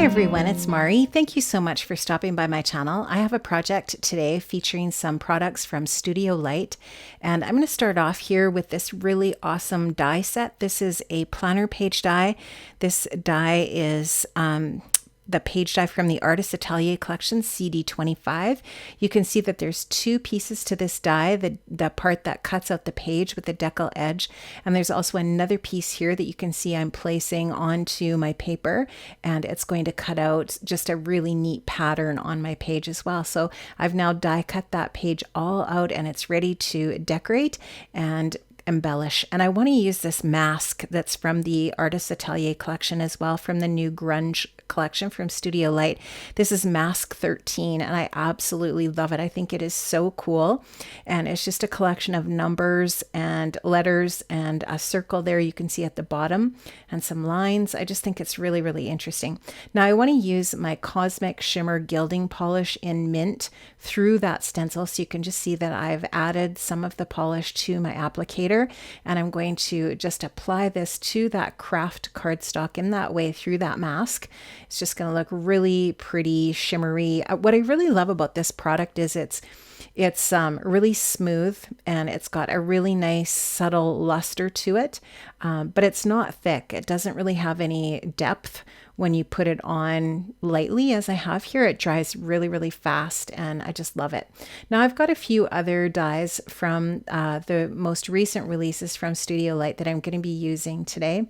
everyone, it's Mari. Thank you so much for stopping by my channel. I have a project today featuring some products from Studio Light, and I'm going to start off here with this really awesome die set. This is a planner page die. This die is the page die from the Artist Atelier collection CD25. You can see that there's two pieces to this die, the part that cuts out the page with the decal edge, and there's also another piece here that you can see I'm placing onto my paper, and it's going to cut out just a really neat pattern on my page as well. So I've now die cut that page all out and it's ready to decorate and embellish. And I want to use this mask that's from the Artist Atelier collection as well, from the new grunge collection from Studio Light. This is mask 13 and I absolutely love it. I think it is so cool, and it's just a collection of numbers and letters and a circle there you can see at the bottom and some lines. I just think it's really, really interesting. Now I want to use my Cosmic Shimmer Gilding Polish in Mint through that stencil, so you can just see that I've added some of the polish to my applicator, and I'm going to just apply this to that craft cardstock in that way through that mask. It's just going to look really pretty, shimmery. What I really love about this product is it's really smooth, and it's got a really nice subtle luster to it, but it's not thick. It doesn't really have any depth when you put it on lightly as I have here. It dries really, really fast, and I just love it. Now I've got a few other dies from the most recent releases from Studio Light that I'm going to be using today.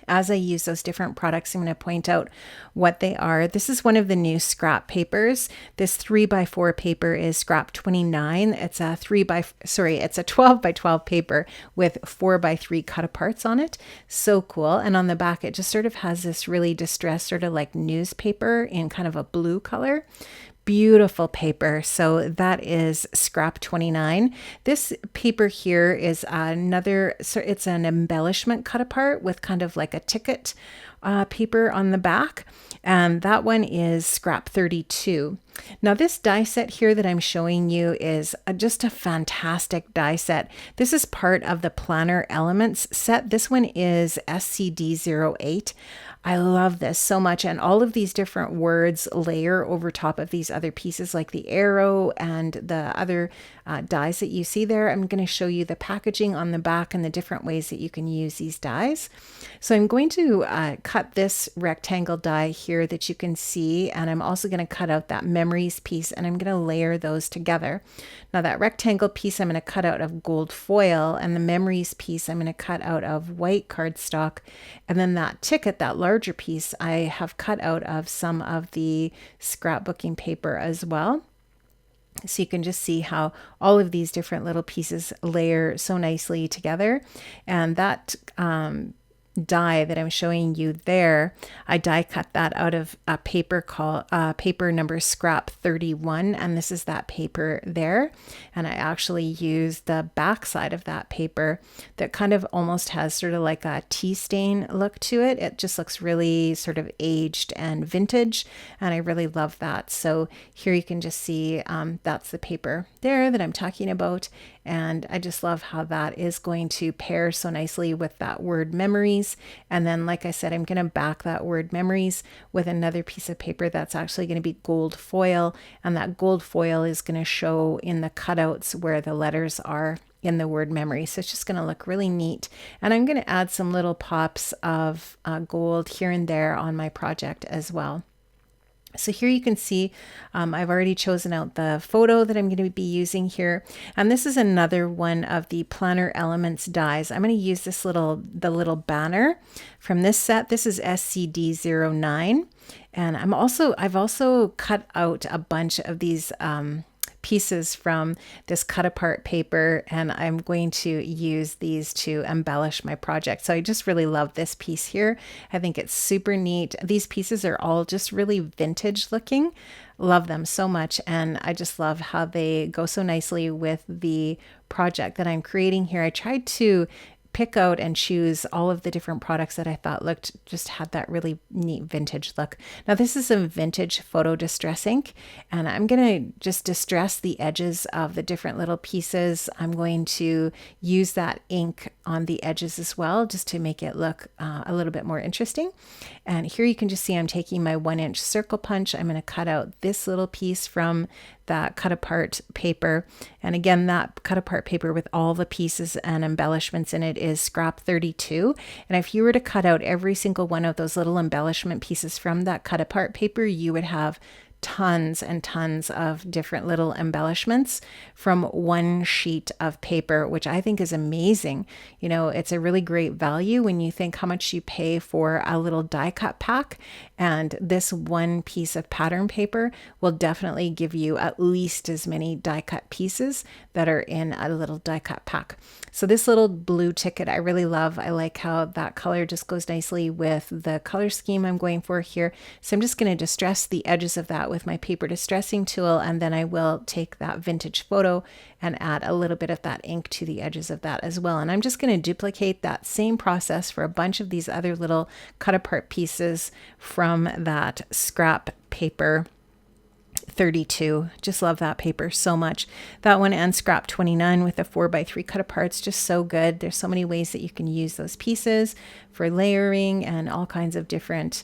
As I use those different products, I'm going to point out what they are. This is one of the new scrap papers. This 3x4 paper is scrap 29. It's a 12 by 12 paper with 4x3 cut aparts on it. So cool. And on the back, it just sort of has this really distressed sort of like newspaper in kind of a blue color. Beautiful paper. So that is scrap 29. This paper here is it's an embellishment cut apart with kind of like a ticket paper on the back, and that one is scrap 32. Now this die set here that I'm showing you is just a fantastic die set. This is part of the Planner Elements set. This one is SCD08. I love this so much, and all of these different words layer over top of these other pieces like the arrow and the other dies that you see there. I'm going to show you the packaging on the back and the different ways that you can use these dies. So I'm going to cut this rectangle die here that you can see, and I'm also going to cut out that memories piece, and I'm going to layer those together. Now that rectangle piece I'm going to cut out of gold foil, and the memories piece I'm going to cut out of white cardstock, and then that ticket, that larger piece, I have cut out of some of the scrapbooking paper as well. So you can just see how all of these different little pieces layer so nicely together. And that die that I'm showing you there, I die cut that out of a paper called paper number scrap 31, and this is that paper there. And I actually used the back side of that paper that kind of almost has sort of like a tea stain look to it. It just looks really sort of aged and vintage, and I really love that. So here you can just see that's the paper there that I'm talking about, and I just love how that is going to pair so nicely with that word memories. And then, like I said, I'm going to back that word memories with another piece of paper that's actually going to be gold foil, and that gold foil is going to show in the cutouts where the letters are in the word memory. So it's just going to look really neat. And I'm going to add some little pops of gold here and there on my project as well. So here you can see I've already chosen out the photo that I'm going to be using here. And this is another one of the Planner Elements dies. I'm going to use the little banner from this set. This is SCD09. And I've also cut out a bunch of these pieces from this cut apart paper, and I'm going to use these to embellish my project. So I just really love this piece here. I think it's super neat. These pieces are all just really vintage looking. Love them so much, and I just love how they go so nicely with the project that I'm creating here. I tried to pick out and choose all of the different products that I thought just had that really neat vintage look. Now this is a vintage photo distress ink, and I'm going to just distress the edges of the different little pieces. I'm going to use that ink on the edges as well, just to make it look a little bit more interesting. And here you can just see I'm taking my 1-inch circle punch. I'm going to cut out this little piece from that cut apart paper. And again, that cut apart paper with all the pieces and embellishments in it is scrap 32. And if you were to cut out every single one of those little embellishment pieces from that cut apart paper, you would have tons and tons of different little embellishments from one sheet of paper, which I think is amazing. You know, it's a really great value when you think how much you pay for a little die cut pack. And this one piece of pattern paper will definitely give you at least as many die cut pieces that are in a little die cut pack. So this little blue ticket I really love. I like how that color just goes nicely with the color scheme I'm going for here. So I'm just going to distress the edges of that with my paper distressing tool, and then I will take that vintage photo and add a little bit of that ink to the edges of that as well. And I'm just going to duplicate that same process for a bunch of these other little cut apart pieces from that scrap paper 32. Just love that paper so much. That one and scrap 29 with the 4x3 cut aparts, just so good. There's so many ways that you can use those pieces for layering and all kinds of different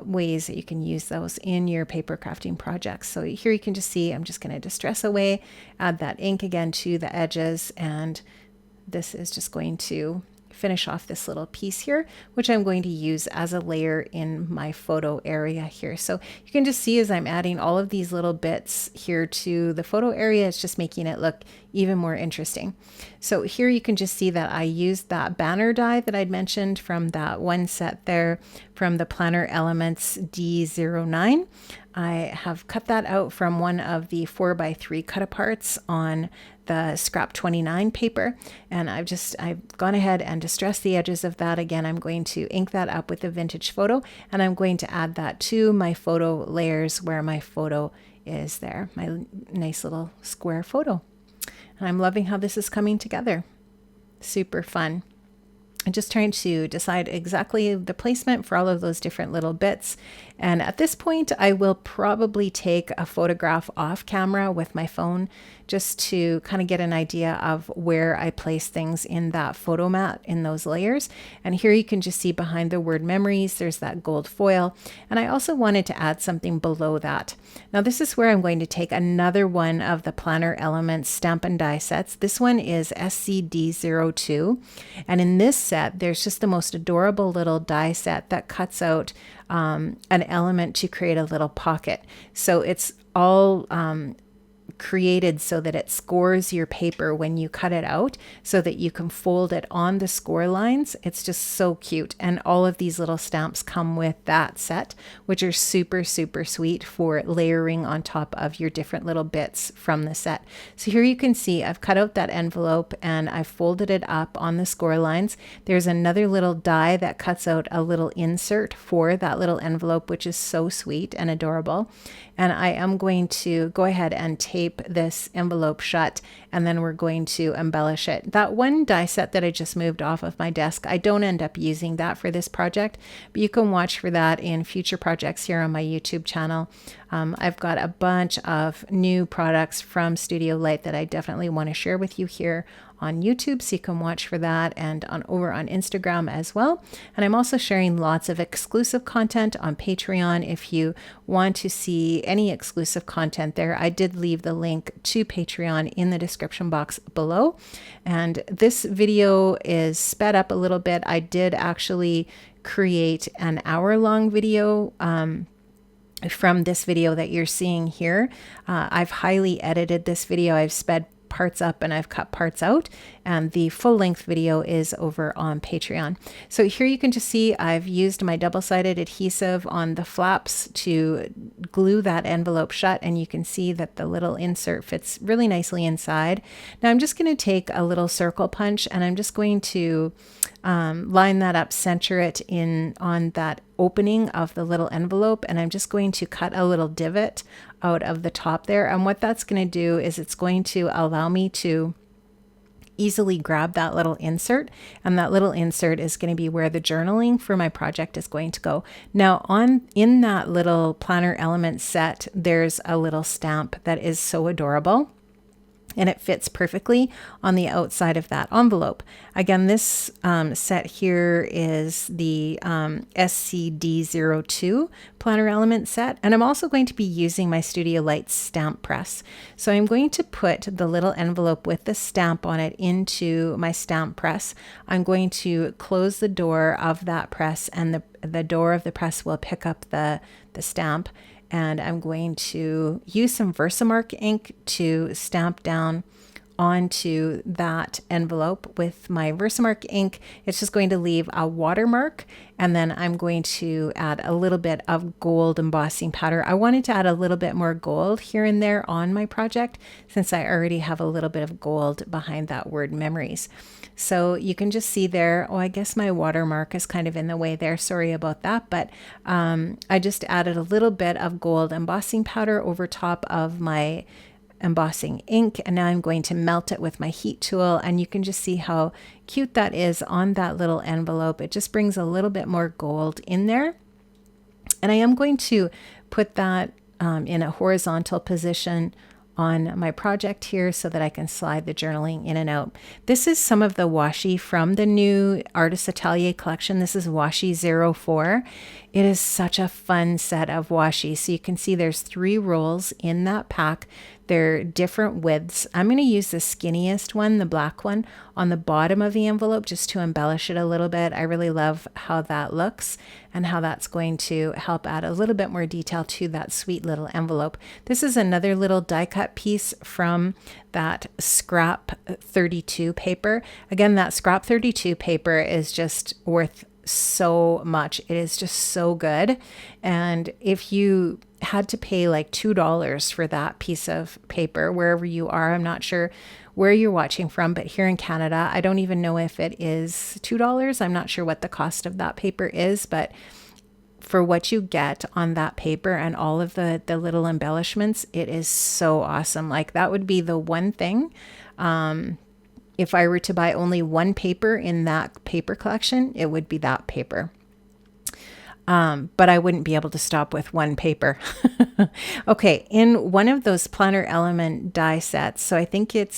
ways that you can use those in your paper crafting projects. So here you can just see I'm just going to distress away, add that ink again to the edges, and this is just going to finish off this little piece here, which I'm going to use as a layer in my photo area here. So you can just see as I'm adding all of these little bits here to the photo area, it's just making it look even more interesting. So here you can just see that I used that banner die that I'd mentioned from that one set there from the Planner Elements D09. I have cut that out from one of the 4x3 cut aparts on the scrap 29 paper, and I've gone ahead and distressed the edges of that. Again, I'm going to ink that up with the vintage photo, and I'm going to add that to my photo layers where my photo is there, my nice little square photo. And I'm loving how this is coming together. Super fun. I'm just trying to decide exactly the placement for all of those different little bits. And at this point, I will probably take a photograph off camera with my phone just to kind of get an idea of where I place things in that photo mat in those layers. And here you can just see behind the word memories, there's that gold foil. And I also wanted to add something below that. Now this is where I'm going to take another one of the Planner Elements stamp and die sets. This one is SCD02. And in this set, there's just the most adorable little die set that cuts out an element to create a little pocket. So it's all created so that it scores your paper when you cut it out so that you can fold it on the score lines. It's just so cute. And all of these little stamps come with that set, which are super, super sweet for layering on top of your different little bits from the set. So here you can see I've cut out that envelope and I've folded it up on the score lines. There's another little die that cuts out a little insert for that little envelope, which is so sweet and adorable. And I am going to go ahead and tape this envelope shut, and then we're going to embellish it. That one die set that I just moved off of my desk, I don't end up using that for this project, but you can watch for that in future projects here on my YouTube channel. I've got a bunch of new products from Studio Light that I definitely want to share with you here on YouTube, so you can watch for that, and over on Instagram as well. And I'm also sharing lots of exclusive content on Patreon. If you want to see any exclusive content there, I did leave the link to Patreon in the description box below. And this video is sped up a little bit. I did actually create an hour-long video from this video that you're seeing here. I've highly edited this video. I've sped parts up and I've cut parts out, and the full length video is over on Patreon. So here you can just see I've used my double-sided adhesive on the flaps to glue that envelope shut, and you can see that the little insert fits really nicely inside. Now I'm just going to take a little circle punch and I'm just going to line that up, center it in on that opening of the little envelope, and I'm just going to cut a little divot out of the top there. And what that's going to do is it's going to allow me to easily grab that little insert, and that little insert is going to be where the journaling for my project is going to go. Now in that little planner element set, there's a little stamp that is so adorable, and it fits perfectly on the outside of that envelope. Again, this set here is the SCD02 planner element set, and I'm also going to be using my Studio Lights stamp press. So I'm going to put the little envelope with the stamp on it into my stamp press. I'm going to close the door of that press, and the door of the press will pick up the stamp. And I'm going to use some Versamark ink to stamp down onto that envelope with my Versamark ink. It's just going to leave a watermark, and then I'm going to add a little bit of gold embossing powder. I wanted to add a little bit more gold here and there on my project, since I already have a little bit of gold behind that word memories. So you can just see there, oh, I guess my watermark is kind of in the way there. Sorry about that. But I just added a little bit of gold embossing powder over top of my embossing ink. And now I'm going to melt it with my heat tool. And you can just see how cute that is on that little envelope. It just brings a little bit more gold in there. And I am going to put that in a horizontal position on my project here so that I can slide the journaling in and out. This is some of the washi from the new Artist Atelier collection. This is washi 04. It is such a fun set of washi. So you can see there's 3 rolls in that pack. They're different widths. I'm going to use the skinniest one, the black one, on the bottom of the envelope just to embellish it a little bit. I really love how that looks and how that's going to help add a little bit more detail to that sweet little envelope. This is another little die cut piece from that scrap 32 paper. Again, that scrap 32 paper is just worth so much. It is just so good. And if you had to pay like $2 for that piece of paper, wherever you are, I'm not sure where you're watching from, but here in Canada, I don't even know if it is $2. I'm not sure what the cost of that paper is, but for what you get on that paper and all of the little embellishments, it is so awesome. Like that would be the one thing. If I were to buy only one paper in that paper collection, it would be that paper. But I wouldn't be able to stop with one paper. Okay, in one of those planner element die sets, so I think it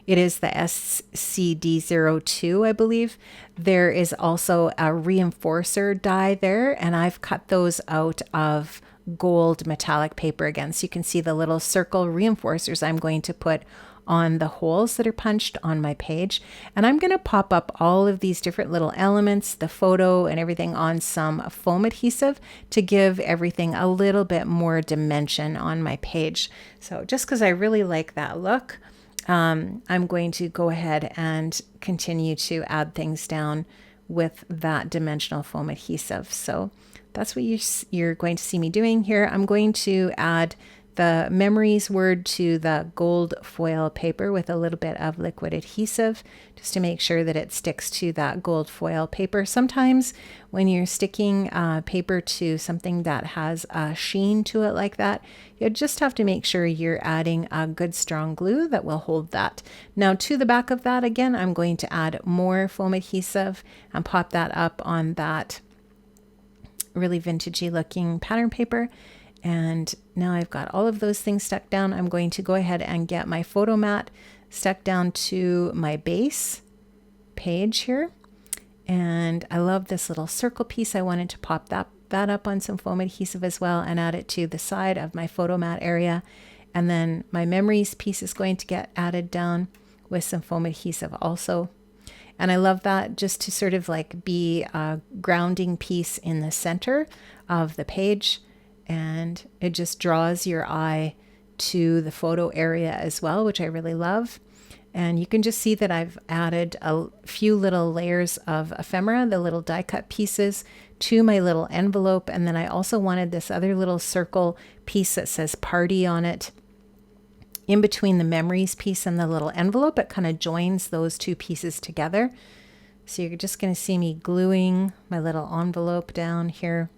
is the SCD02, I believe. There is also a reinforcer die there, and I've cut those out of gold metallic paper again. So you can see the little circle reinforcers I'm going to put on the holes that are punched on my page. And I'm going to pop up all of these different little elements, the photo and everything, on some foam adhesive to give everything a little bit more dimension on my page. So just because I really like that look, I'm going to go ahead and continue to add things down with that dimensional foam adhesive. So that's what you're going to see me doing here. I'm going to add the memories word to the gold foil paper with a little bit of liquid adhesive just to make sure that it sticks to that gold foil paper. Sometimes when you're sticking paper to something that has a sheen to it like that, you just have to make sure you're adding a good strong glue that will hold that. Now to the back of that, again, I'm going to add more foam adhesive and pop that up on that really vintagey looking pattern paper. And now I've got all of those things stuck down. I'm going to go ahead and get my photo mat stuck down to my base page here. And I love this little circle piece. I wanted to pop that up on some foam adhesive as well and add it to the side of my photo mat area. And then my memories piece is going to get added down with some foam adhesive also. And I love that just to sort of like be a grounding piece in the center of the page. And it just draws your eye to the photo area as well, which I really love. And you can just see that I've added a few little layers of ephemera, the little die cut pieces, to my little envelope. And then I also wanted this other little circle piece that says party on it in between the memories piece and the little envelope. It kind of joins those two pieces together. So you're just going to see me gluing my little envelope down here.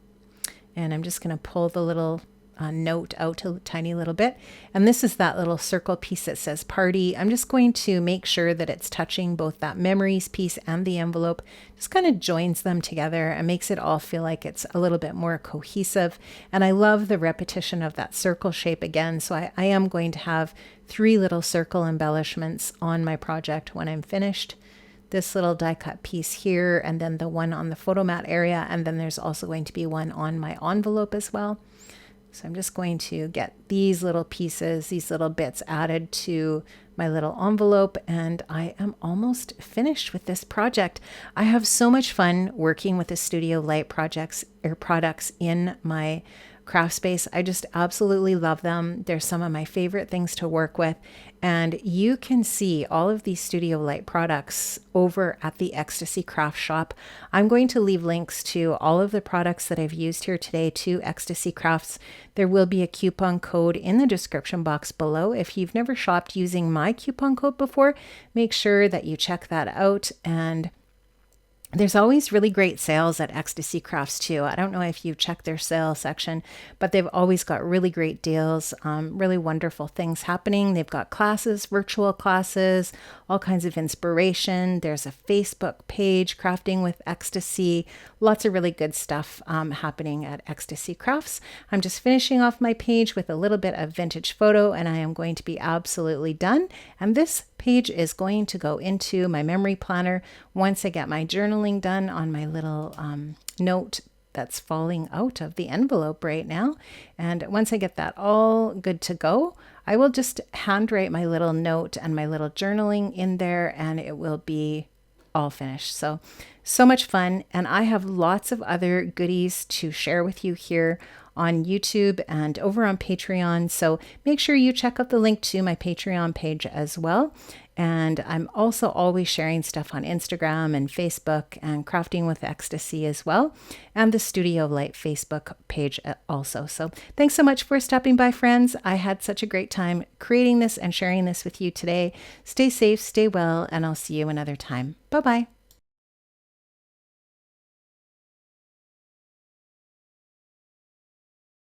And I'm just going to pull the little note out a tiny little bit. And this is that little circle piece that says party. I'm just going to make sure that it's touching both that memories piece and the envelope. Just kind of joins them together and makes it all feel like it's a little bit more cohesive. And I love the repetition of that circle shape again. So I am going to have 3 little circle embellishments on my project when I'm finished. This little die cut piece here, and then the one on the photo mat area, and then there's also going to be one on my envelope as well. So I'm just going to get these little pieces, these little bits added to my little envelope, and I am almost finished with this project. I have so much fun working with the Studio Light projects or products in my craft space. I just absolutely love them. They're some of my favorite things to work with. And you can see all of these Studio Light products over at the Ecstasy Crafts shop. I'm going to leave links to all of the products that I've used here today to Ecstasy Crafts. There will be a coupon code in the description box below. If you've never shopped using my coupon code before, make sure that you check that out. And there's always really great sales at Ecstasy Crafts too. I don't know if you check their sale section, but they've always got really great deals, really wonderful things happening. They've got classes, virtual classes, all kinds of inspiration. There's a Facebook page, Crafting with Ecstasy, lots of really good stuff happening at Ecstasy Crafts. I'm just finishing off my page with a little bit of vintage photo, and I am going to be absolutely done. And this page is going to go into my memory planner once I get my journaling done on my little note that's falling out of the envelope right now. And once I get that all good to go, I will just handwrite my little note and my little journaling in there, and it will be all finished. So much fun. And I have lots of other goodies to share with you here on YouTube and over on Patreon. So make sure you check out the link to my Patreon page as well. And I'm also always sharing stuff on Instagram and Facebook and Crafting with Ecstasy as well, and the Studio Light Facebook page also. So thanks so much for stopping by, friends. I had such a great time creating this and sharing this with you today. Stay safe, stay well, and I'll see you another time. Bye-bye.